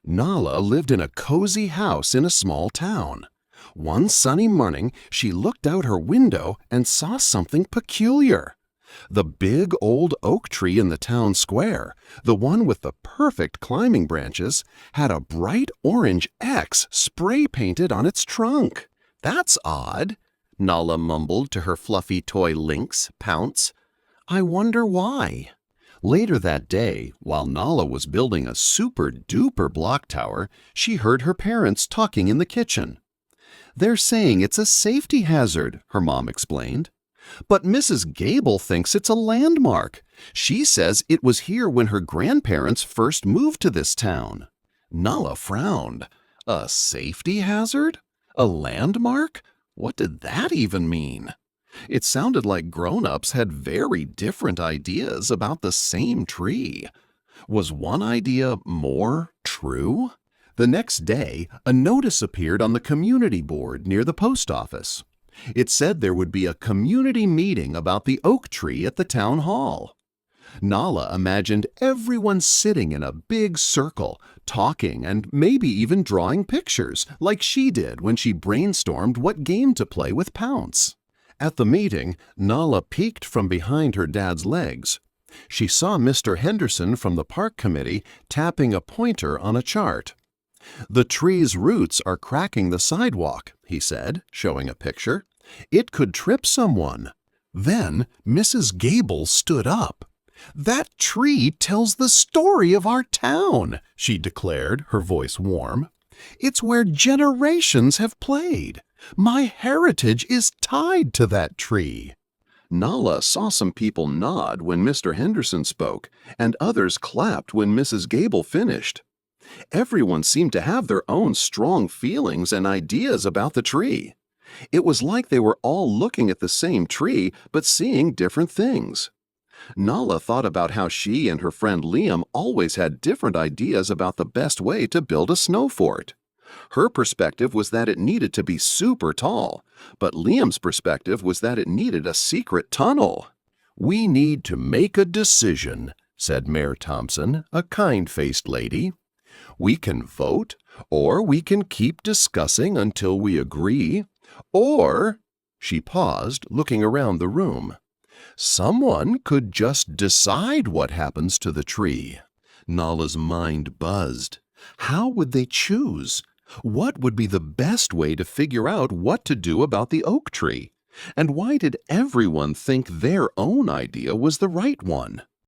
Nala lived in a cozy house in a small town. One sunny morning, she looked out her window and saw something peculiar. The big old oak tree in the town square, the one with the perfect climbing branches, had a bright orange X spray painted on its trunk. "That's odd," Nala mumbled to her fluffy toy lynx, Pounce. "I wonder why." Later that day, while Nala was building a super-duper block tower, she heard her parents talking in the kitchen. "They're saying it's a safety hazard," her mom explained. "But Mrs. Gable thinks it's a landmark. She says it was here when her grandparents first moved to this town." Nala frowned. A safety hazard? A landmark? What did that even mean? It sounded like grown-ups had very different ideas about the same tree. Was one idea more true? The next day, a notice appeared on the community board near the post office. It said there would be a community meeting about the oak tree at the town hall. Nala imagined everyone sitting in a big circle, talking and maybe even drawing pictures, like she did when she brainstormed what game to play with Pounce. At the meeting, Nala peeked from behind her dad's legs. She saw Mr. Henderson from the park committee tapping a pointer on a chart. "The tree's roots are cracking the sidewalk," he said, showing a picture. "It could trip someone." Then Mrs. Gable stood up. "That tree tells the story of our town," she declared, her voice warm. "It's where generations have played. My heritage is tied to that tree." Nala saw some people nod when Mr. Henderson spoke, and others clapped when Mrs. Gable finished. Everyone seemed to have their own strong feelings and ideas about the tree. It was like they were all looking at the same tree but seeing different things. Nala thought about how she and her friend Liam always had different ideas about the best way to build a snow fort. Her perspective was that it needed to be super tall, but Liam's perspective was that it needed a secret tunnel. "We need to make a decision," said Mayor Thompson, a kind-faced lady. "We can vote, or we can keep discussing until we agree, or—" She paused, looking around the room. "Someone could just decide what happens to the tree." Nala's mind buzzed. How would they choose? What would be the best way to figure out what to do about the oak tree? And why did everyone think their own idea was the right one?